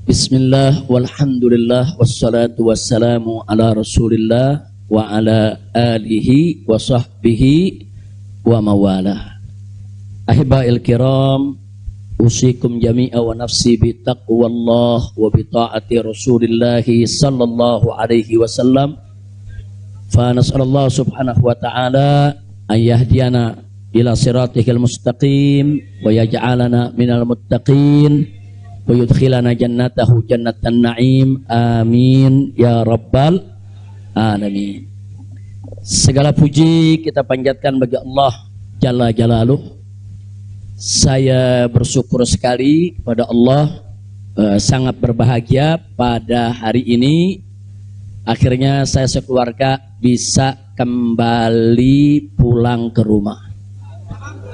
Bismillah, walhamdulillah, wassalatu wassalamu ala rasulillah wa ala alihi wa sahbihi wa mawalah. Ahiba'il kiram, usikum jami'a wa nafsi bitaqwallah wa bita'ati rasulillahi sallallahu alaihi wasallam. Fa nas'alallah subhanahu wa ta'ala an yahdiyana ila siratihil mustaqim wa yaj'alana minal muttaqin wa yudkhilana jannatahu jannatan na'im, amin ya rabbal alamin. Segala puji kita panjatkan bagi Allah Jalla Jalaluh. Saya bersyukur sekali kepada Allah, sangat berbahagia pada hari ini akhirnya saya sekeluarga bisa kembali pulang ke rumah.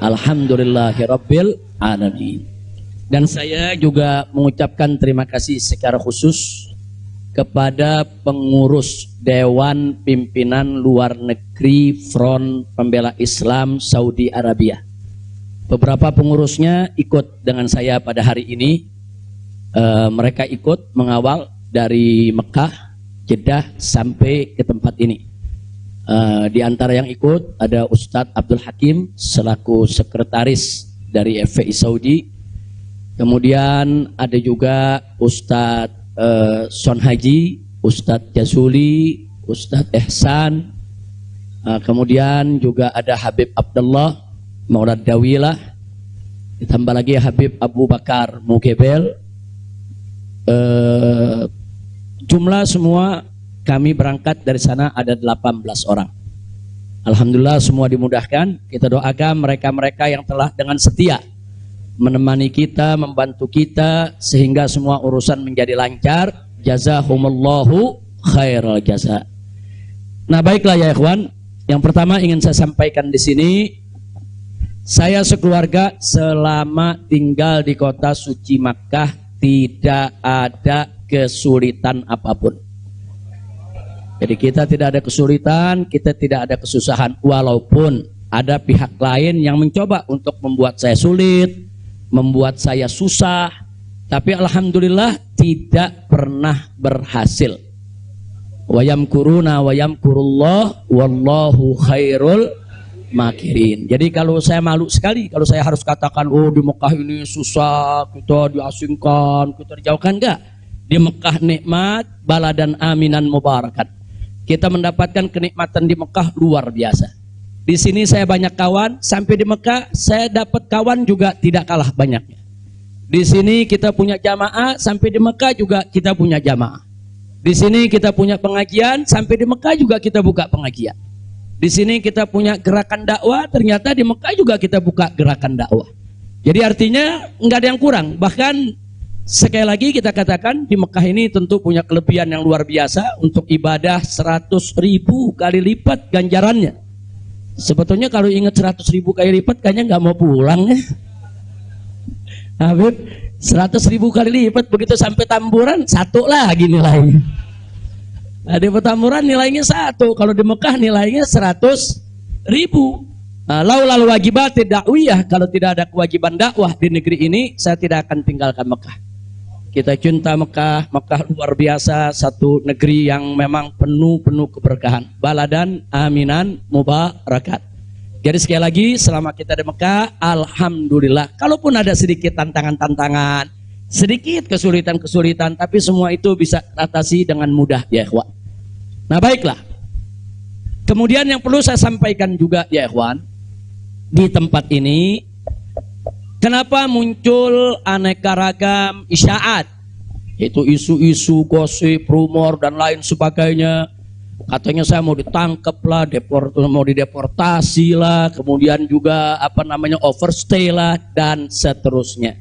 Alhamdulillahirabbil alamin. Dan saya juga mengucapkan terima kasih secara khusus kepada pengurus Dewan Pimpinan Luar Negeri Front Pembela Islam Saudi Arabia. Beberapa pengurusnya ikut dengan saya pada hari ini. Mereka ikut mengawal dari Mekah, Jeddah sampai ke tempat ini. Di antara yang ikut ada Ustadz Abdul Hakim selaku sekretaris dari FPI Saudi. Kemudian ada juga Ustadz Son Haji, Ustadz Jasuli, Ustadz Ehsan. Kemudian juga ada Habib Abdullah Maulad Dawilah. Ditambah lagi Habib Abu Bakar Mukebel. Jumlah semua kami berangkat dari sana ada 18 orang. Alhamdulillah semua dimudahkan. Kita doakan mereka-mereka yang telah dengan setia menemani kita, membantu kita sehingga semua urusan menjadi lancar. Jazahumullahu khairal jaza. Nah, baiklah ya ikhwan. Yang pertama ingin saya sampaikan di sini, saya sekeluarga selama tinggal di kota suci Makkah tidak ada kesulitan apapun. Jadi kita tidak ada kesulitan, kita tidak ada kesusahan, walaupun ada pihak lain yang mencoba untuk membuat saya sulit, membuat saya susah, tapi alhamdulillah tidak pernah berhasil. Wa yamkuruna wa yamkurullah wallahu khairul makirin. Jadi kalau saya malu sekali kalau saya harus katakan, oh di Mekah ini susah, kita diasingkan, kita dijauhkan. Enggak. Di Mekah nikmat, baladan aminan mubarakat. Kita mendapatkan kenikmatan di Mekah luar biasa. Di sini saya banyak kawan, sampai di Mekah saya dapat kawan juga tidak kalah banyaknya. Di sini kita punya jamaah, sampai di Mekah juga kita punya jamaah. Di sini kita punya pengajian, sampai di Mekah juga kita buka pengajian. Di sini kita punya gerakan dakwah, ternyata di Mekah juga kita buka gerakan dakwah. Jadi artinya nggak ada yang kurang. Bahkan sekali lagi kita katakan di Mekah ini tentu punya kelebihan yang luar biasa untuk ibadah 100.000 kali lipat ganjarannya. Sebetulnya kalau ingat 100.000 kali lipat kayaknya nggak mau pulang ya. Habib 100.000 kali lipat, begitu sampai Tamburan satu lagi nilainya. Nah, di Petamburan nilainya satu, kalau di Mekah nilainya 100.000. Laulal wajibat dakwiyah, kalau tidak ada kewajiban dakwah di negeri ini saya tidak akan tinggalkan Mekah. Kita cinta Mekah, Mekah luar biasa, satu negeri yang memang penuh keberkahan. Baladan aminan mubarakat. Jadi sekali lagi selama kita di Mekah, alhamdulillah. Kalaupun ada sedikit tantangan-tantangan, sedikit kesulitan-kesulitan, tapi semua itu bisa atasi dengan mudah ya ikhwan. Nah baiklah. Kemudian yang perlu saya sampaikan juga ya ikhwan, di tempat ini kenapa muncul aneka ragam isyaat, itu isu-isu, gosip, rumor dan lain sebagainya. Katanya saya mau ditangkap lah, mau dideportasi lah, kemudian juga overstay lah dan seterusnya.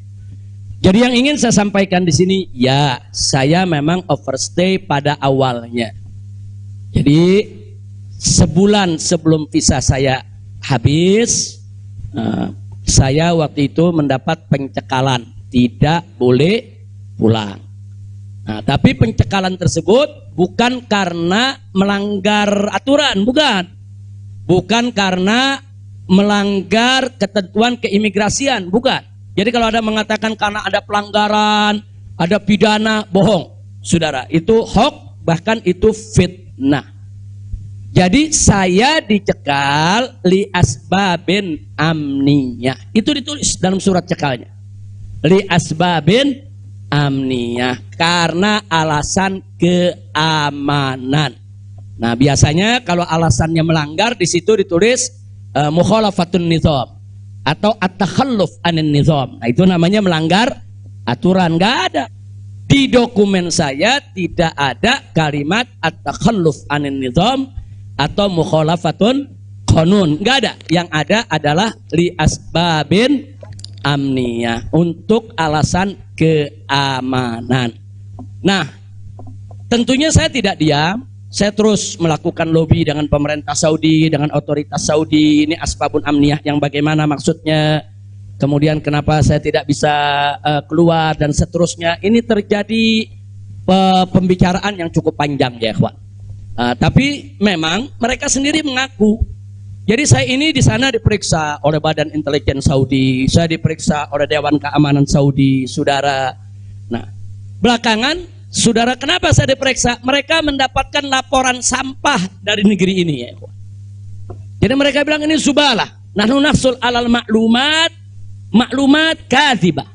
Jadi yang ingin saya sampaikan di sini, ya saya memang overstay pada awalnya. Jadi sebulan sebelum visa saya habis, saya waktu itu mendapat pencekalan, tidak boleh pulang. Nah, tapi pencekalan tersebut bukan karena melanggar aturan, bukan karena melanggar ketentuan keimigrasian, bukan. Jadi kalau ada mengatakan karena ada pelanggaran, ada pidana bohong, saudara. Itu hoax, bahkan itu fitnah. Jadi saya dicekal li asbabin amniyah. Itu ditulis dalam surat cekalnya. Li asbabin amniyah, karena alasan keamanan. Nah, biasanya kalau alasannya melanggar di situ ditulis mukhalafatun nizam atau at-takhalluf anin nizam. Nah, itu namanya melanggar aturan. Enggak ada. Di dokumen saya tidak ada kalimat at-takhalluf anin nizam atau mukhalafatun qanun. Enggak ada. Yang ada adalah li asbabin amniyah, untuk alasan keamanan. Nah, tentunya saya tidak diam. Saya terus melakukan lobby dengan pemerintah Saudi, dengan otoritas Saudi. Ini asbabun amniyah yang bagaimana maksudnya, kemudian kenapa saya tidak bisa keluar, dan seterusnya. Ini terjadi pembicaraan yang cukup panjang ya ikhwan. Tapi memang mereka sendiri mengaku. Jadi saya ini di sana diperiksa oleh Badan Intelijen Saudi, saya diperiksa oleh Dewan Keamanan Saudi, saudara. Nah, belakangan, saudara, kenapa saya diperiksa? Mereka mendapatkan laporan sampah dari negeri ini ya. Jadi mereka bilang ini zubalah. Nahnu nahsul alal maklumat kadzibah.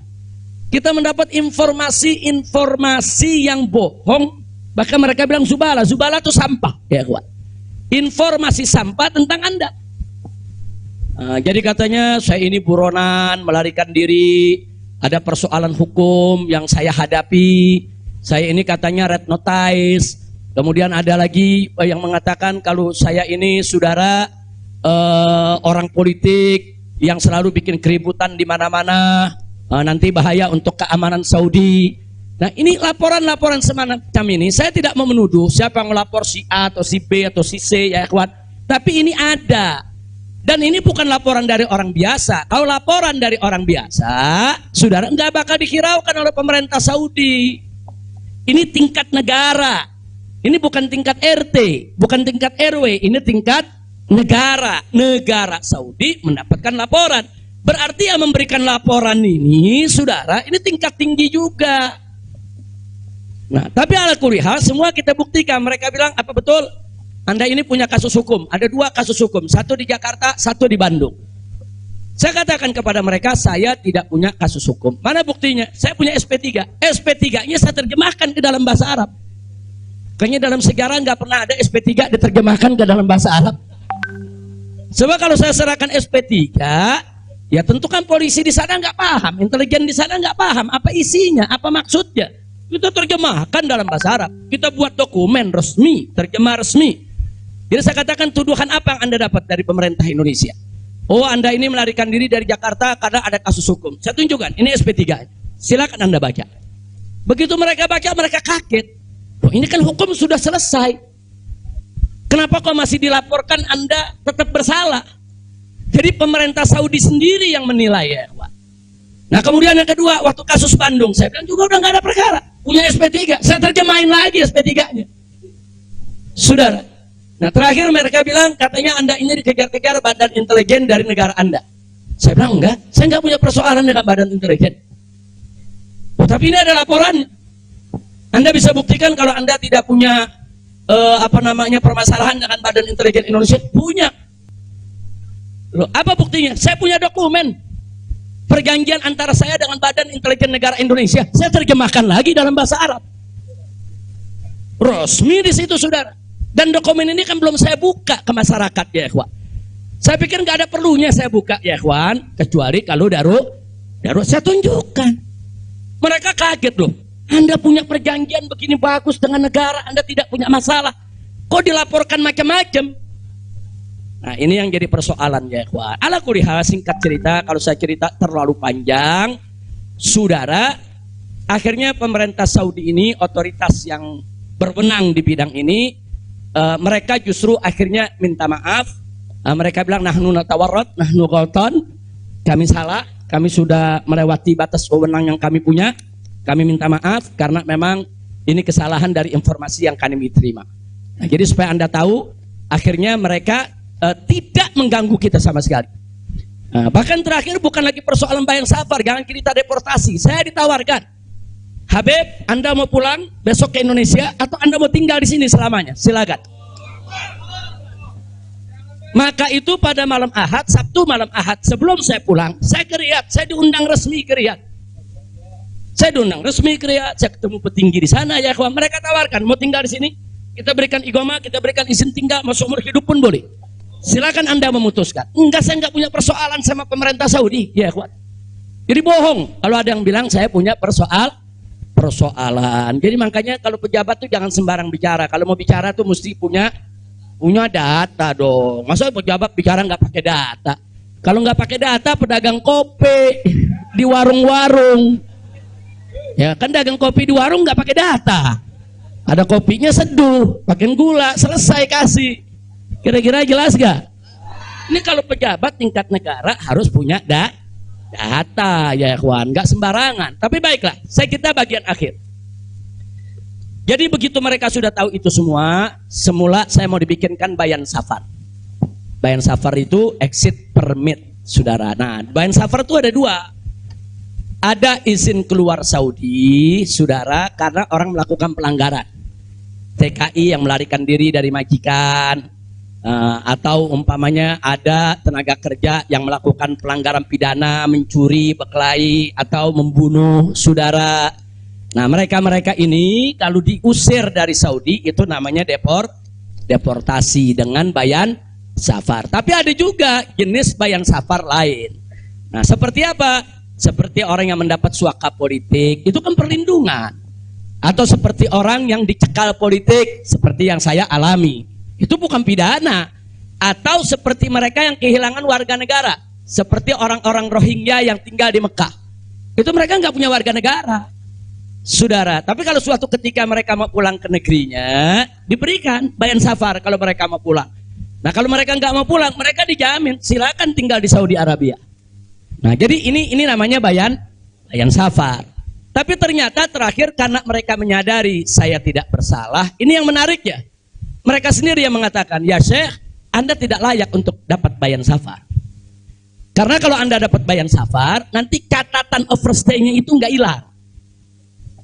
Kita mendapat informasi yang bohong. Bahkan mereka bilang zubalah. Zubalah itu sampah ya kawan. Informasi sampah tentang Anda. Jadi katanya saya ini buronan, melarikan diri, ada persoalan hukum yang saya hadapi. Saya ini katanya red notice. Kemudian ada lagi yang mengatakan kalau saya ini saudara orang politik yang selalu bikin keributan di mana-mana, nanti bahaya untuk keamanan Saudi. Nah, ini laporan-laporan semacam ini. Saya tidak mau menuduh siapa yang melapor, si A atau si B atau si C ya ikhwan. Tapi ini ada. Dan ini bukan laporan dari orang biasa. Kalau laporan dari orang biasa, saudara, nggak bakal dihiraukan oleh pemerintah Saudi. Ini tingkat negara. Ini bukan tingkat RT, bukan tingkat RW, ini tingkat negara. Negara Saudi mendapatkan laporan. Berarti yang memberikan laporan ini, saudara, ini tingkat tinggi juga. Nah, tapi ala kulihal semua kita buktikan. Mereka bilang, apa betul? Anda ini punya kasus hukum. Ada 2 kasus hukum, satu di Jakarta, satu di Bandung. Saya katakan kepada mereka, saya tidak punya kasus hukum. Mana buktinya? Saya punya SP3. SP3-nya saya terjemahkan ke dalam bahasa Arab. Kayaknya dalam sejarah nggak pernah ada SP3 diterjemahkan ke dalam bahasa Arab. Sebab kalau saya serahkan SP3, ya tentu kan polisi di sana nggak paham, intelijen di sana nggak paham apa isinya, apa maksudnya. Kita terjemahkan dalam bahasa Arab. Kita buat dokumen resmi, terjemah resmi. Jadi saya katakan, tuduhan apa yang Anda dapat dari pemerintah Indonesia? Oh, Anda ini melarikan diri dari Jakarta karena ada kasus hukum. Saya tunjukkan, ini SP3. Silakan Anda baca. Begitu mereka baca, mereka kaget. Oh, ini kan hukum sudah selesai. Kenapa kok masih dilaporkan Anda tetap bersalah? Jadi pemerintah Saudi sendiri yang menilai ya. Nah, kemudian yang kedua, waktu kasus Bandung, saya bilang juga udah nggak ada perkara, punya SP3, saya terjemahin lagi SP3-nya. Saudara. Nah, terakhir mereka bilang, katanya Anda ini dikejar-kejar badan intelijen dari negara Anda. Saya bilang enggak, saya nggak punya persoalan dengan badan intelijen. Oh, tapi ini ada laporannya. Anda bisa buktikan kalau Anda tidak punya permasalahan dengan badan intelijen Indonesia. Punya. Loh, apa buktinya? Saya punya dokumen. Perjanjian antara saya dengan Badan Intelijen Negara Indonesia, saya terjemahkan lagi dalam bahasa Arab. Resmi di situ, saudara. Dan dokumen ini kan belum saya buka ke masyarakat ya ikhwan. Saya pikir nggak ada perlunya saya buka ya ikhwan, kecuali kalau darurat saya tunjukkan. Mereka kaget loh. Anda punya perjanjian begini bagus dengan negara, Anda tidak punya masalah. Kok dilaporkan macam-macam? Nah, ini yang jadi persoalan ya ikhwan. Ala kulihal, singkat cerita, kalau saya cerita terlalu panjang, saudara, akhirnya pemerintah Saudi ini, otoritas yang berwenang di bidang ini, mereka justru akhirnya minta maaf. Mereka bilang, nahnu natawarrat, nahnu ghaltan, kami salah, kami sudah melewati batas wewenang yang kami punya, kami minta maaf karena memang ini kesalahan dari informasi yang kami terima. Nah, jadi supaya Anda tahu, akhirnya mereka tidak mengganggu kita sama sekali. Bahkan terakhir bukan lagi persoalan bayang safar, jangan kita deportasi. Saya ditawarkan, Habib, Anda mau pulang besok ke Indonesia atau Anda mau tinggal di sini selamanya? Silakan. Maka itu pada malam Ahad, Sabtu malam Ahad, sebelum saya pulang, saya ke Riyadh, saya diundang resmi ke Riyadh. Saya diundang resmi ke Riyadh, saya ketemu petinggi di sana, ya kawan. Mereka tawarkan, mau tinggal di sini, kita berikan igoma, kita berikan izin tinggal, masuk umur hidup pun boleh. Silakan Anda memutuskan. Enggak, saya enggak punya persoalan sama pemerintah Saudi, ya kawan. Jadi bohong kalau ada yang bilang saya punya persoalan. Jadi makanya kalau pejabat tuh jangan sembarang bicara. Kalau mau bicara tuh mesti punya data dong. Masa pejabat bicara nggak pakai data? Kalau nggak pakai data, pedagang kopi di warung-warung, ya kan dagang kopi di warung nggak pakai data. Ada kopinya seduh, pakai gula, selesai kasih. Kira-kira jelas gak? Ini kalau pejabat tingkat negara harus punya data, ya kawan, nggak sembarangan. Tapi baiklah, kita bagian akhir. Jadi begitu mereka sudah tahu itu semua, semula saya mau dibikinkan bayan safar. Bayan safar itu exit permit, saudara. Nah, bayan safar itu ada dua. Ada izin keluar Saudi, saudara, karena orang melakukan pelanggaran. TKI yang melarikan diri dari majikan, atau umpamanya ada tenaga kerja yang melakukan pelanggaran pidana, mencuri, berkelahi, atau membunuh saudara. Nah, mereka ini kalau diusir dari Saudi itu namanya deportasi dengan bayan safar. Tapi ada juga jenis bayan safar lain. Nah, seperti apa? Seperti orang yang mendapat suaka politik, itu kan perlindungan. Atau seperti orang yang dicekal politik, seperti yang saya alami. Itu bukan pidana. Atau seperti mereka yang kehilangan warga negara, seperti orang-orang Rohingya yang tinggal di Mekah. Itu mereka nggak punya warga negara, saudara. Tapi kalau suatu ketika mereka mau pulang ke negerinya, diberikan bayan safar kalau mereka mau pulang. Nah, kalau mereka nggak mau pulang, mereka dijamin silakan tinggal di Saudi Arabia. Nah, jadi ini namanya bayan safar. Tapi ternyata terakhir karena mereka menyadari saya tidak bersalah, ini yang menarik ya. Mereka sendiri yang mengatakan, ya Syekh, Anda tidak layak untuk dapat bayan safar. Karena kalau Anda dapat bayan safar, nanti catatan overstay-nya itu nggak hilang.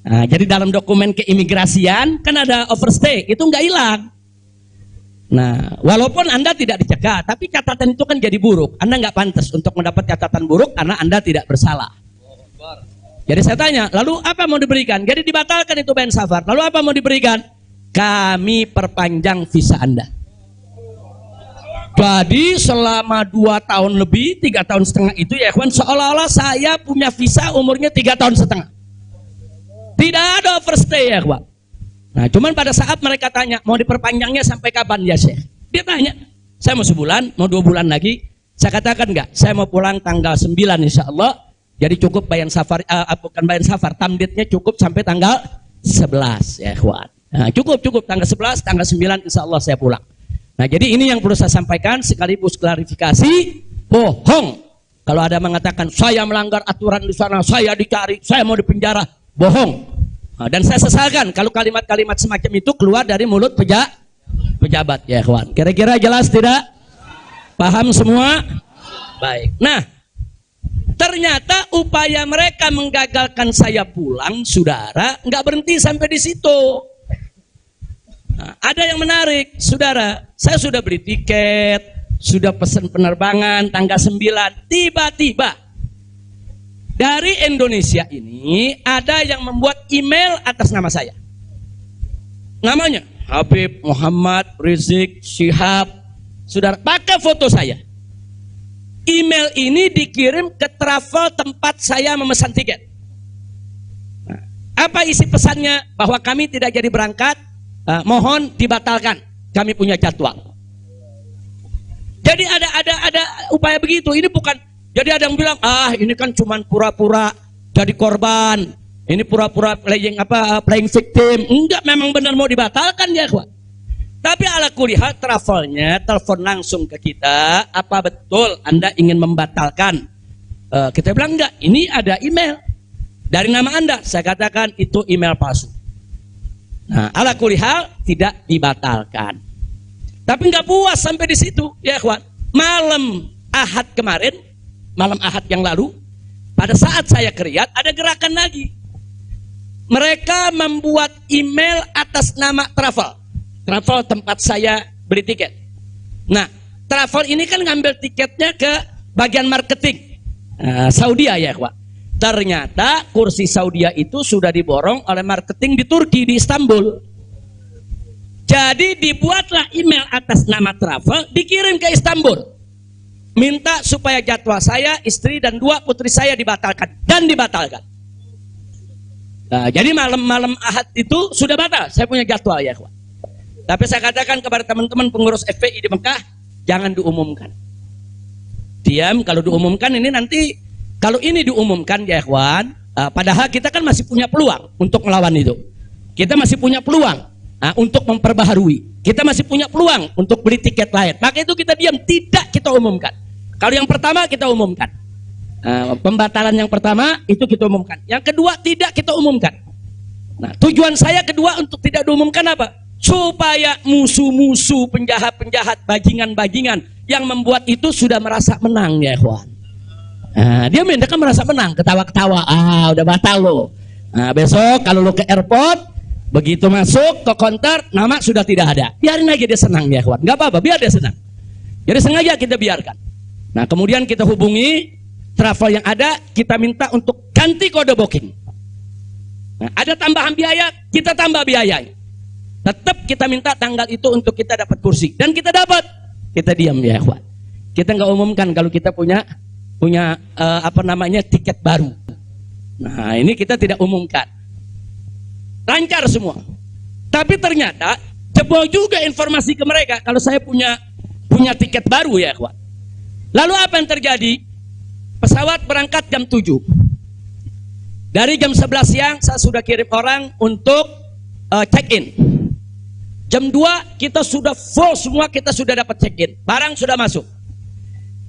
Nah, jadi dalam dokumen keimigrasian kan ada overstay, itu nggak hilang. Nah, walaupun Anda tidak dicegah, tapi catatan itu kan jadi buruk. Anda nggak pantas untuk mendapat catatan buruk karena Anda tidak bersalah. Jadi saya tanya, lalu apa mau diberikan? Jadi dibatalkan itu bayan safar. Lalu apa mau diberikan? Kami perpanjang visa Anda. Jadi selama 2 tahun lebih, 3 tahun setengah itu ya kawan, seolah-olah saya punya visa umurnya 3 tahun setengah. Tidak ada overstay ya kawan. Nah, cuman pada saat mereka tanya, mau diperpanjangnya sampai kapan ya Syekh? Dia tanya, saya mau sebulan, mau 2 bulan lagi. Saya katakan enggak, saya mau pulang tanggal 9 insya Allah. Jadi cukup bayan safar, bukan bayan safar, tamditnya cukup sampai tanggal 11 ya kawan. Nah, cukup tanggal 11, tanggal 9 insya Allah saya pulang. Nah, jadi ini yang perlu saya sampaikan sekaligus klarifikasi, bohong. Kalau ada mengatakan saya melanggar aturan di sana, saya dicari, saya mau dipenjara, bohong. Nah, dan saya sesalkan kalau kalimat-kalimat semacam itu keluar dari mulut pejabat ya kawan. Kira-kira jelas tidak? Paham semua? Baik. Nah, ternyata upaya mereka menggagalkan saya pulang, saudara, nggak berhenti sampai di situ. Nah, ada yang menarik, saudara. Saya sudah beli tiket, sudah pesan penerbangan tanggal 9. Tiba-tiba dari Indonesia ini ada yang membuat email atas nama saya. Namanya Habib Muhammad Rizik Syihab. Saudara, pakai foto saya. Email ini dikirim ke travel tempat saya memesan tiket. Nah, apa isi pesannya? Bahwa kami tidak jadi berangkat. Mohon dibatalkan, kami punya jadwal. Jadi ada upaya begitu. Ini bukan. Jadi ada yang bilang, ini kan cuma pura-pura jadi korban. Ini pura-pura playing victim. Enggak, memang benar mau dibatalkan ya, kawan. Tapi ala kulihat travelnya telepon langsung ke kita. Apa betul Anda ingin membatalkan? Kita bilang enggak. Ini ada email dari nama Anda. Saya katakan itu email palsu. Nah, ala kulihal tidak dibatalkan. Tapi nggak puas sampai di situ, ya kawan. Malam Ahad kemarin, malam Ahad yang lalu, pada saat saya ke Riyadh, ada gerakan lagi. Mereka membuat email atas nama travel. Travel tempat saya beli tiket. Nah, travel ini kan ngambil tiketnya ke bagian marketing Saudi ya, Pak. Ternyata kursi Saudi itu sudah diborong oleh marketing di Turki, di Istanbul. Jadi dibuatlah email atas nama travel, dikirim ke Istanbul. Minta supaya jadwal saya, istri dan 2 putri saya dibatalkan. Dan dibatalkan. Nah, jadi malam-malam Ahad itu sudah batal. Saya punya jadwal ya, Pak. Tapi saya katakan kepada teman-teman pengurus FPI di Mekah, jangan diumumkan. Diam, kalau diumumkan ini nanti, kalau ini diumumkan ya ikhwan, padahal kita kan masih punya peluang untuk melawan itu. Kita masih punya peluang untuk memperbaharui. Kita masih punya peluang untuk beli tiket lain. Maka itu kita diam, tidak kita umumkan. Kalau yang pertama kita umumkan. Pembatalan yang pertama itu kita umumkan. Yang kedua tidak kita umumkan. Nah, tujuan saya kedua untuk tidak diumumkan apa? Supaya musuh-musuh, penjahat-penjahat, bajingan-bajingan yang membuat itu sudah merasa menang ya ikhwan. Dia kan merasa menang, ketawa-ketawa. Udah batal lo. Besok kalau lo ke airport, begitu masuk ke counter, nama sudah tidak ada. Biarin aja dia senang ya ikhwan. Nggak apa-apa, biar dia senang. Jadi sengaja kita biarkan. Nah, kemudian kita hubungi travel yang ada, kita minta untuk ganti kode booking. Nah, ada tambahan biaya, kita tambah biayanya. Tetap kita minta tanggal itu untuk kita dapat kursi. Dan kita dapat. Kita diam ya ikhwan. Kita nggak umumkan kalau kita punya tiket baru. Nah, ini kita tidak umumkan. Lancar semua. Tapi ternyata jebol juga informasi ke mereka kalau saya punya tiket baru ya ikhwan. Lalu apa yang terjadi? Pesawat berangkat jam 7. Dari jam 11 siang saya sudah kirim orang untuk check-in. Jam 2 kita sudah full semua, kita sudah dapat check-in. Barang sudah masuk.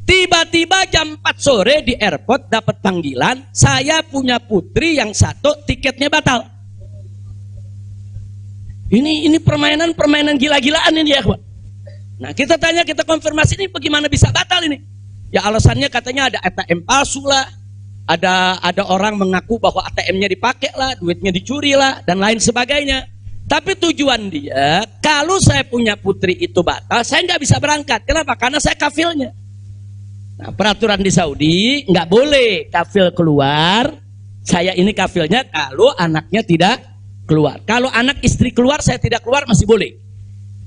Tiba-tiba jam 4 sore di airport dapat panggilan, saya punya putri yang satu tiketnya batal. Ini permainan gila-gilaan ini ya, Pak. Nah, kita tanya, kita konfirmasi ini bagaimana bisa batal ini? Ya alasannya katanya ada ATM palsu lah, ada orang mengaku bahwa ATM-nya dipakai lah, duitnya dicuri lah, dan lain sebagainya. Tapi tujuan dia, kalau saya punya putri itu batal, saya nggak bisa berangkat. Kenapa? Karena saya kafilnya. Nah, peraturan di Saudi nggak boleh kafil keluar. Saya ini kafilnya kalau anaknya tidak keluar. Kalau anak istri keluar, saya tidak keluar masih boleh.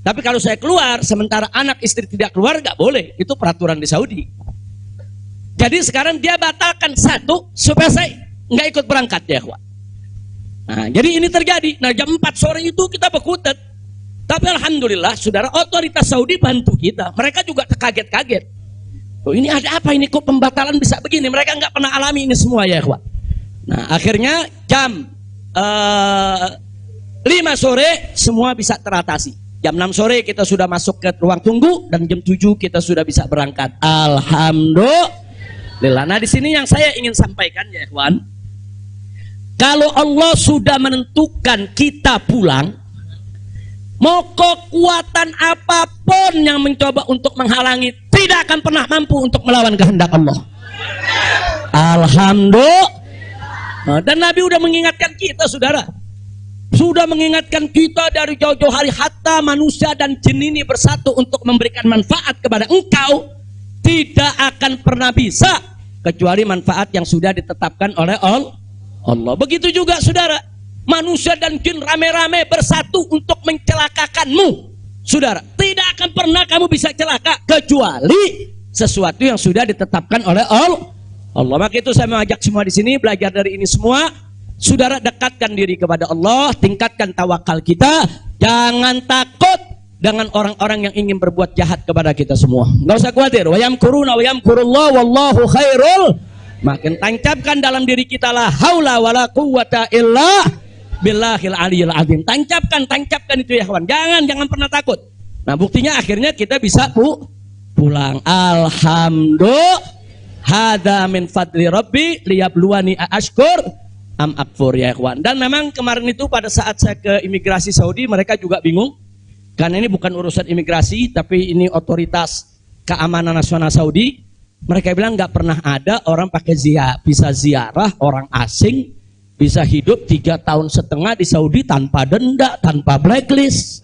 Tapi kalau saya keluar, sementara anak istri tidak keluar, nggak boleh. Itu peraturan di Saudi. Jadi sekarang dia batalkan satu supaya saya nggak ikut berangkat ya, kawan. Nah, jadi ini terjadi. Nah, jam 4 sore itu kita berkutat. Tapi alhamdulillah, saudara, otoritas Saudi bantu kita. Mereka juga terkaget-kaget. Oh, ini ada apa ini? Kok pembatalan bisa begini? Mereka nggak pernah alami ini semua ya, kawan. Nah, akhirnya jam 5 sore semua bisa teratasi. Jam 6 sore kita sudah masuk ke ruang tunggu dan jam 7 kita sudah bisa berangkat. Alhamdulillah. Nah, di sini yang saya ingin sampaikan ya, kawan. Kalau Allah sudah menentukan kita pulang, mau kekuatan apapun yang mencoba untuk menghalangi tidak akan pernah mampu untuk melawan kehendak Allah. Alhamdulillah. Dan Nabi sudah mengingatkan kita, saudara. Sudah mengingatkan kita dari jauh-jauh hari, hatta manusia dan jin ini bersatu untuk memberikan manfaat kepada engkau, tidak akan pernah bisa kecuali manfaat yang sudah ditetapkan oleh Allah. Begitu juga saudara, manusia dan jin rame-rame bersatu untuk mencelakakanmu. Saudara, tidak akan pernah kamu bisa celaka kecuali sesuatu yang sudah ditetapkan oleh Allah. Maka itu saya mengajak semua di sini belajar dari ini semua. Saudara, dekatkan diri kepada Allah, tingkatkan tawakal kita, jangan takut dengan orang-orang yang ingin berbuat jahat kepada kita semua. Enggak usah khawatir. Wa yamkuruna wa yamkurullah wallahu khairul. Makin tancapkan dalam diri kita la haula wala quwwata illa billahil aliyil azim. Tancapkan itu ya kawan. Jangan pernah takut. Nah, buktinya akhirnya kita bisa pulang. Alhamdulillah. Hada min fadli rabbi liyabluwani ashkur am akfur ya kawan. Dan memang kemarin itu pada saat saya ke imigrasi Saudi, mereka juga bingung. Karena ini bukan urusan imigrasi, tapi ini otoritas keamanan nasional Saudi. Mereka bilang nggak pernah ada orang pakai bisa ziarah orang asing bisa hidup 3,5 tahun di Saudi tanpa denda, tanpa blacklist.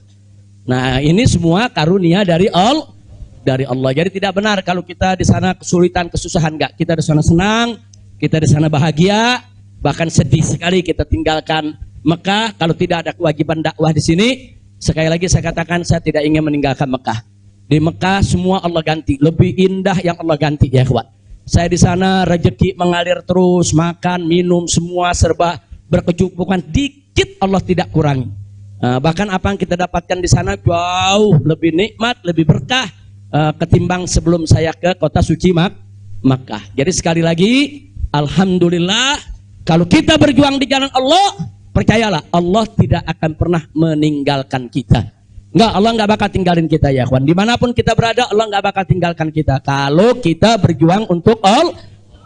Nah, ini semua karunia dari Allah. Jadi tidak benar kalau kita di sana kesulitan, kesusahan, enggak. Kita di sana senang, kita di sana bahagia, bahkan sedih sekali kita tinggalkan Mekah kalau tidak ada kewajiban dakwah di sini. Sekali lagi saya katakan, saya tidak ingin meninggalkan Mekah. Di Mekah semua Allah ganti, lebih indah yang Allah ganti ya kawan. Saya di sana rezeki mengalir terus, makan, minum semua serba berkecukupan, dikit Allah tidak kurangi. Bahkan apa yang kita dapatkan di sana jauh lebih nikmat, lebih berkah ketimbang sebelum saya ke kota suci Makkah. Jadi sekali lagi, alhamdulillah, kalau kita berjuang di jalan Allah, percayalah Allah tidak akan pernah meninggalkan kita. Enggak, Allah enggak bakal tinggalin kita ya kawan. Dimanapun kita berada, Allah enggak bakal tinggalkan kita. Kalau kita berjuang untuk Allah,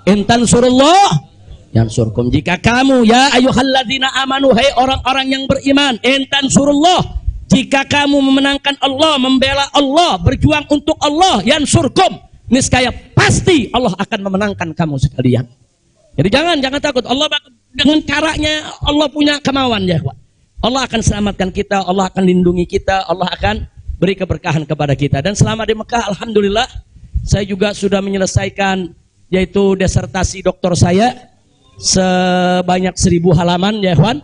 intan surullah yang surkum. Jika kamu ya ayyuhalladzina amanu, hai orang-orang yang beriman, intan surullah, jika kamu memenangkan Allah, membela Allah, berjuang untuk Allah, yang surkum, niscaya pasti Allah akan memenangkan kamu sekalian. Jadi jangan takut. Allah dengan caranya Allah punya kemauan ya kawan. Allah akan selamatkan kita, Allah akan lindungi kita, Allah akan beri keberkahan kepada kita. Dan selama di Mekah, alhamdulillah, saya juga sudah menyelesaikan yaitu disertasi doktor saya sebanyak 1000 halaman ya kawan,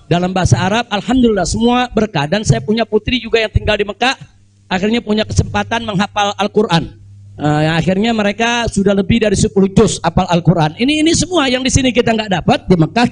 dalam bahasa Arab. Alhamdulillah semua berkah. Dan saya punya putri juga yang tinggal di Mekah, akhirnya punya kesempatan menghafal Al-Quran. Akhirnya mereka sudah lebih dari 10 juz hafal Al-Quran. Ini semua yang di sini kita nggak dapat, di Mekah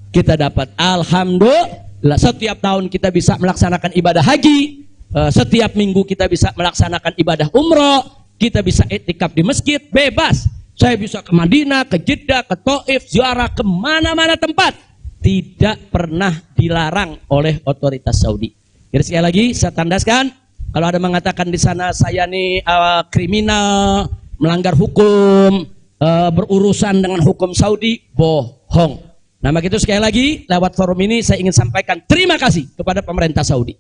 kita dapat. Alhamdulillah, setiap tahun kita bisa melaksanakan ibadah haji, setiap minggu kita bisa melaksanakan ibadah umroh, kita bisa iktikaf di masjid bebas. Saya bisa ke Madinah, ke Jeddah, ke Taif, ziarah kemana-mana tempat, tidak pernah dilarang oleh otoritas Saudi. Jadi sekali lagi saya tandaskan, kalau ada mengatakan di sana saya nih kriminal, melanggar hukum, berurusan dengan hukum Saudi, bohong. Nah begitu, sekali lagi lewat forum ini saya ingin sampaikan terima kasih kepada pemerintah Saudi.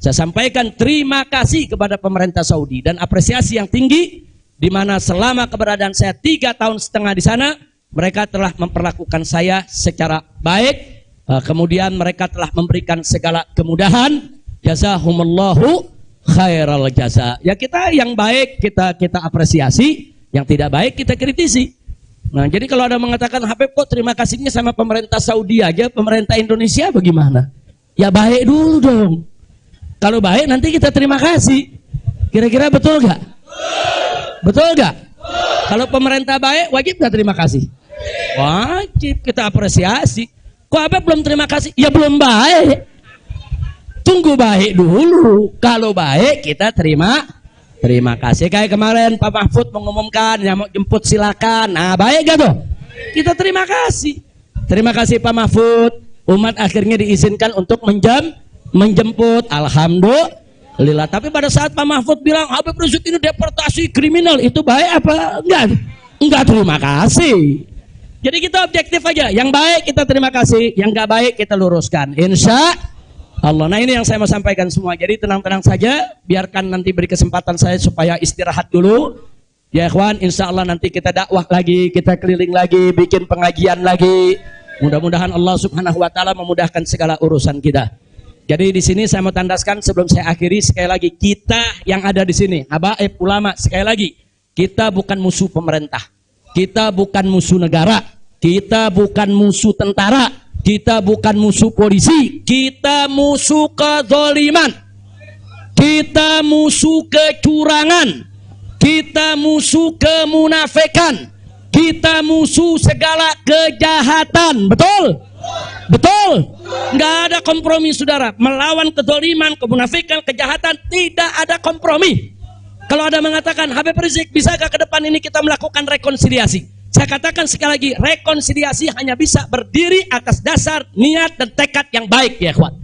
Saya sampaikan terima kasih kepada pemerintah Saudi dan apresiasi yang tinggi, di mana selama keberadaan saya 3,5 tahun di sana, mereka telah memperlakukan saya secara baik, kemudian mereka telah memberikan segala kemudahan. Jazahumullahu khairal jaza. Ya kita yang baik kita apresiasi, yang tidak baik kita kritisi. Nah, jadi kalau ada mengatakan Habib kok terima kasihnya sama pemerintah Saudi aja, pemerintah Indonesia bagaimana? Ya baik dulu dong. Kalau baik nanti kita terima kasih. Kira-kira betul gak? Betul gak? Kalau pemerintah baik wajib gak terima kasih? Wajib, kita apresiasi. Kok Habib belum terima kasih? Ya belum baik. Tunggu baik dulu. Kalau baik kita terima kasih. Kayak kemarin Pak Mahfud mengumumkan yang mau jemput silakan. Nah baik gak tuh? Kita terima kasih. Terima kasih Pak Mahfud. Umat akhirnya diizinkan untuk menjemput. Alhamdulillah. Tapi pada saat Pak Mahfud bilang Habib Rizik ini deportasi kriminal, itu baik apa enggak? Enggak, terima kasih. Jadi kita objektif aja. Yang baik kita terima kasih, yang enggak baik kita luruskan. Insya Allah. Nah ini yang saya mau sampaikan semua. Jadi tenang-tenang saja, biarkan nanti beri kesempatan saya supaya istirahat dulu. Ya ikhwan, insya Allah nanti kita dakwah lagi, kita keliling lagi, bikin pengajian lagi. Mudah-mudahan Allah Subhanahu wa taala memudahkan segala urusan kita. Jadi di sini saya mau tandaskan sebelum saya akhiri, sekali lagi kita yang ada di sini, habaib ulama, sekali lagi kita bukan musuh pemerintah. Kita bukan musuh negara. Kita bukan musuh tentara. Kita bukan musuh polisi, kita musuh kezaliman, kita musuh kecurangan, kita musuh kemunafikan, kita musuh segala kejahatan. Betul? Betul? Nggak ada kompromi saudara. Melawan kezaliman, kemunafikan, kejahatan, tidak ada kompromi. Kalau ada mengatakan Habib Rizik, bisakah ke depan ini kita melakukan rekonsiliasi? Saya katakan sekali lagi, rekonsiliasi hanya bisa berdiri atas dasar niat dan tekad yang baik ya kawan.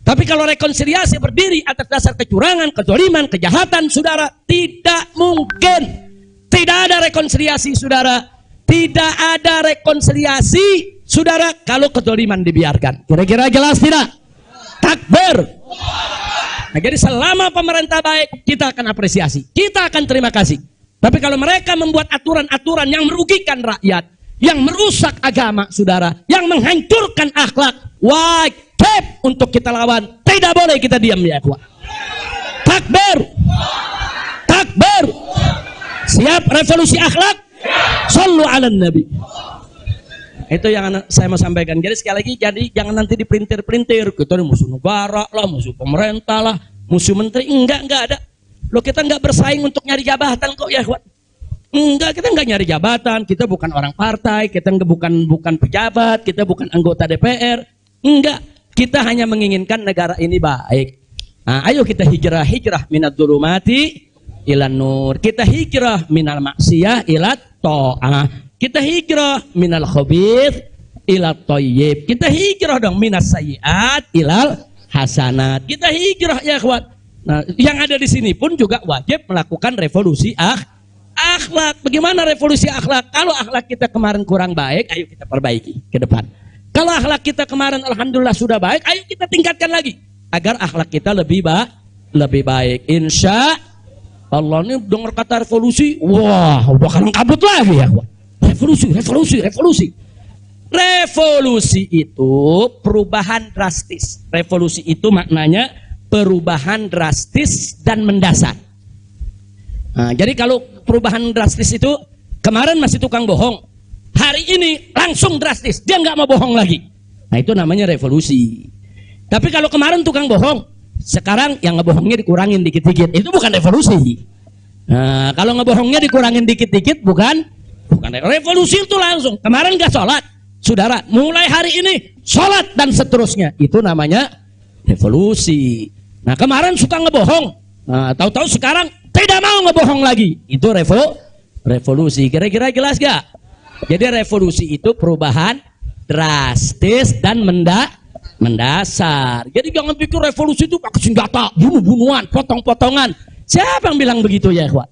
Tapi kalau rekonsiliasi berdiri atas dasar kecurangan, kezaliman, kejahatan, saudara, tidak mungkin. Tidak ada rekonsiliasi saudara. Tidak ada rekonsiliasi saudara kalau kezaliman dibiarkan. Kira-kira jelas tidak? Takbir. Nah, jadi selama pemerintah baik, kita akan apresiasi, kita akan terima kasih. Tapi kalau mereka membuat aturan-aturan yang merugikan rakyat, yang merusak agama, saudara, yang menghancurkan akhlak, wajib untuk kita lawan. Tidak boleh kita diam, ya ikhwan. Takbir, takbir. Siap revolusi akhlak? Shallu ala nabi. Itu yang saya mau sampaikan. Jadi sekali lagi, jadi jangan nanti dipelintir-pelintir. Kita ini musuh negara lah, musuh pemerintah lah, musuh menteri. Enggak ada. Loh, kita enggak bersaing untuk nyari jabatan kok, ya ikhwan. Enggak, kita enggak nyari jabatan. Kita bukan orang partai, kita bukan pejabat, kita bukan anggota DPR. Enggak, kita hanya menginginkan negara ini baik. Nah, ayo kita hijrah minad dzulumati ilan nur. Kita hijrah minal maksiyah ilat ta'ah. Kita hijrah minal khabith ila thayyib. Kita hijrah dong minas sayyiat ilal hasanat. Kita hijrah, ya ikhwan. Nah, yang ada di sini pun juga wajib melakukan revolusi akhlak. Bagaimana revolusi akhlak? Kalau akhlak kita kemarin kurang baik, ayo kita perbaiki ke depan. Kalau akhlak kita kemarin alhamdulillah sudah baik, ayo kita tingkatkan lagi agar akhlak kita lebih baik. Insya Allah. Ini dengar kata revolusi, wah, udah kalang kabut lagi, ya ikhwan. Revolusi. Revolusi itu perubahan drastis. Revolusi itu maknanya perubahan drastis dan mendasar. Nah, jadi kalau perubahan drastis itu kemarin masih tukang bohong, hari ini langsung drastis, dia nggak mau bohong lagi. Nah, itu namanya revolusi. Tapi kalau kemarin tukang bohong, sekarang yang ngebohongnya dikurangin dikit-dikit, itu bukan revolusi. Nah, kalau ngebohongnya dikurangin dikit-dikit bukan revolusi. Itu langsung. Kemarin gak sholat, saudara, mulai hari ini sholat dan seterusnya, itu namanya revolusi. Nah, kemarin suka ngebohong, nah, tahu-tahu sekarang tidak mau ngebohong lagi, itu revolusi. Kira-kira jelas gak? Jadi revolusi itu perubahan drastis dan mendasar. Jadi jangan pikir revolusi itu pakai senjata, bunuh-bunuhan, potong-potongan. Siapa yang bilang begitu, ya ikhwan?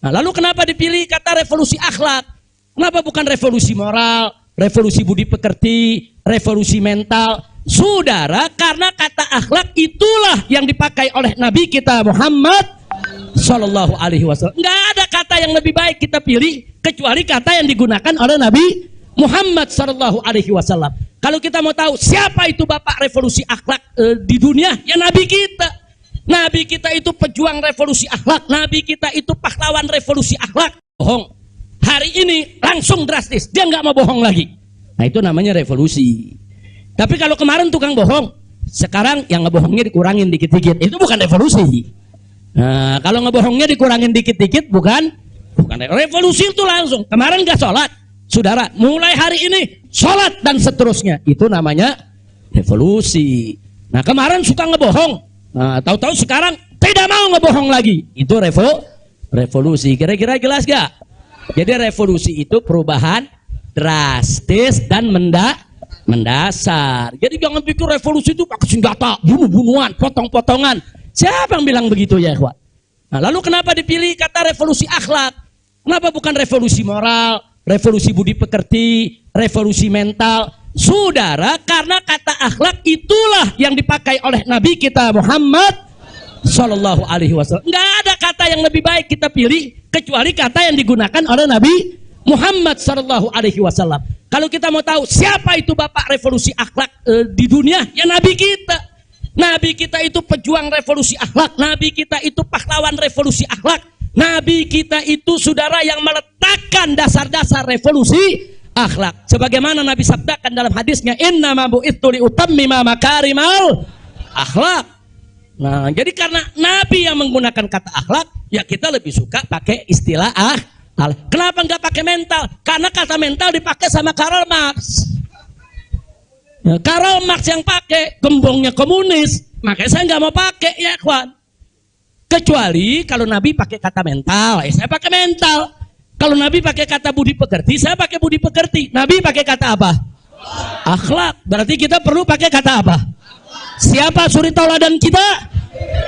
Nah, lalu kenapa dipilih kata revolusi akhlak? Kenapa bukan revolusi moral, revolusi budi pekerti, revolusi mental? Saudara, karena kata akhlak itulah yang dipakai oleh Nabi kita Muhammad Sallallahu Alaihi Wasallam. Nggak ada kata yang lebih baik kita pilih kecuali kata yang digunakan oleh Nabi Muhammad Sallallahu Alaihi Wasallam. Kalau kita mau tahu siapa itu bapak revolusi akhlak di dunia, ya Nabi kita. Nabi kita itu pejuang revolusi akhlak. Nabi kita itu pahlawan revolusi akhlak. Bohong. Hari ini langsung drastis, dia nggak mau bohong lagi. Nah, itu namanya revolusi. Tapi kalau kemarin tukang bohong, sekarang yang ngebohongnya dikurangin dikit-dikit, itu bukan revolusi. Nah, kalau ngebohongnya dikurangin dikit-dikit bukan revolusi. Itu langsung. Kemarin nggak sholat, saudara, mulai hari ini sholat dan seterusnya, itu namanya revolusi. Nah, kemarin suka ngebohong, nah, tahu-tahu sekarang tidak mau ngebohong lagi, itu revolusi. Kira-kira jelas gak? Jadi revolusi itu perubahan drastis dan mendasar. Jadi jangan pikir revolusi itu pakai senjata, bunuh-bunuhan, potong-potongan. Siapa yang bilang begitu, ya ikhwan? Nah, lalu kenapa dipilih kata revolusi akhlak? Kenapa bukan revolusi moral, revolusi budi pekerti, revolusi mental? Saudara, karena kata akhlak itulah yang dipakai oleh Nabi kita Muhammad Sallallahu Alaihi Wasallam. Nggak ada kata yang lebih baik kita pilih kecuali kata yang digunakan oleh Nabi Muhammad Sallallahu Alaihi Wasallam. Kalau kita mau tahu siapa itu bapak revolusi akhlak di dunia, ya Nabi kita. Nabi kita itu pejuang revolusi akhlak. Nabi kita itu pahlawan revolusi akhlak. Nabi kita itu saudara yang meletakkan dasar-dasar revolusi akhlak. Sebagaimana Nabi sabdakan dalam hadisnya, innama bu'itsu li utammima makarimal akhlak. Nah, jadi karena Nabi yang menggunakan kata akhlak, ya kita lebih suka pakai istilah akhlak. Kenapa nggak pakai mental? Karena kata mental dipakai sama Karl Marx. Ya, Karl Marx yang pakai, gembongnya komunis, makanya saya nggak mau pakai, ya kawan. Kecuali kalau Nabi pakai kata mental, ya saya pakai mental. Kalau Nabi pakai kata budi pekerti, saya pakai budi pekerti. Nabi pakai kata apa? Akhlak. Berarti kita perlu pakai kata apa? Siapa suri tauladan kita?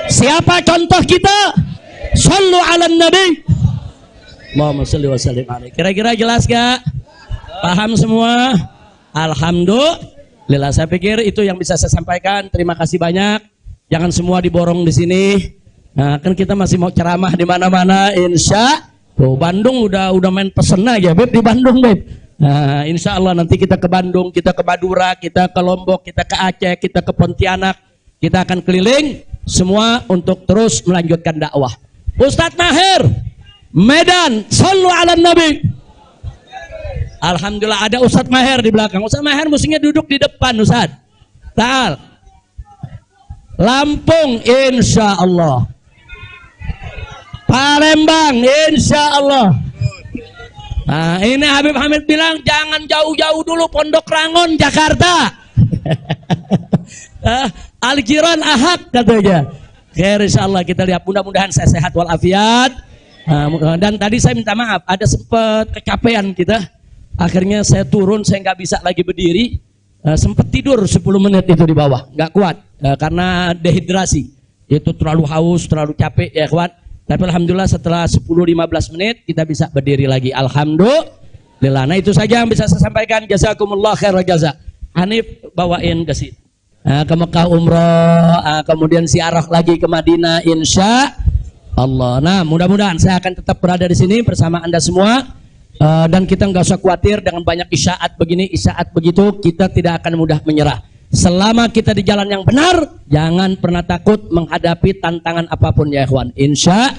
Siapa contoh kita? Shallu ala nabi. Allahumma shalli wa sallim alaihi. Kira-kira jelas gak? Paham semua? Alhamdulillah. Saya pikir itu yang bisa saya sampaikan. Terima kasih banyak. Jangan semua diborong di sini. Nah, kan kita masih mau ceramah di mana-mana, insya. Tuh, Bandung udah main pesen aja, Beb, di Bandung, Beb. Nah, insya Allah nanti kita ke Bandung, kita ke Madura, kita ke Lombok, kita ke Aceh, kita ke Pontianak. Kita akan keliling semua untuk terus melanjutkan dakwah. Ustadz Maher, Medan, sallu ala Nabi. Alhamdulillah ada Ustadz Maher di belakang. Ustadz Maher mestinya duduk di depan, Ustadz. Ta'al. Lampung, insya Allah. Palembang, insya Allah. Nah, ini Habib Hamid bilang jangan jauh-jauh dulu, Pondok Rangon, Jakarta. Al-Jiran Ahad katanya. Khair, insyaallah kita lihat, mudah-mudahan saya sehat walafiat. Dan tadi saya minta maaf, ada sempat kecapean kita. Akhirnya saya turun, saya nggak bisa lagi berdiri. Sempat tidur 10 menit itu di bawah, nggak kuat karena dehidrasi. Itu terlalu haus, terlalu capek ya kawan. Tapi alhamdulillah setelah 10-15 menit kita bisa berdiri lagi. Alhamdulillah. Nah itu saja yang bisa saya sampaikan. Jazakumullah khairal jaza. Hanif bawain ke sini. Ke Mekah umrah, kemudian ziarah lagi ke Madinah insya Allah. Nah mudah-mudahan saya akan tetap berada di sini bersama Anda semua. Dan kita nggak usah khawatir dengan banyak isyaat begini, isyaat begitu. Kita tidak akan mudah menyerah. Selama kita di jalan yang benar, jangan pernah takut menghadapi tantangan apapun ya ikhwan. Insya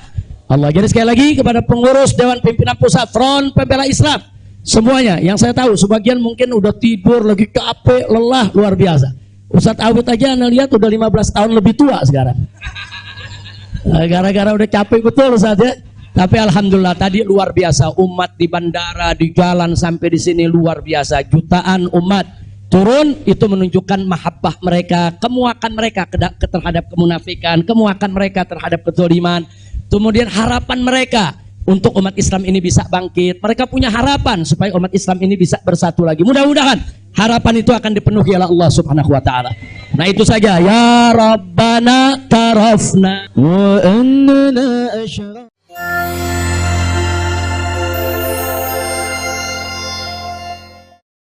Allah. Jadi sekali lagi kepada pengurus Dewan Pimpinan Pusat Front Pembela Islam semuanya, yang saya tahu sebagian mungkin udah tidur, lagi capek, lelah, luar biasa. Ustadz Awid aja anda lihat udah 15 tahun lebih tua sekarang. Gara-gara udah capek betul Ustadz ya. Tapi alhamdulillah tadi luar biasa, umat di bandara, di jalan sampai di sini luar biasa. Jutaan umat turun, itu menunjukkan mahabbah mereka, kemuakan mereka terhadap kemunafikan, kemuakan mereka terhadap kezaliman, kemudian harapan mereka untuk umat Islam ini bisa bangkit. Mereka punya harapan supaya umat Islam ini bisa bersatu lagi. Mudah-mudahan harapan itu akan dipenuhi oleh Allah Subhanahu wa taala. Nah itu saja, ya Rabbana tarafna wa annana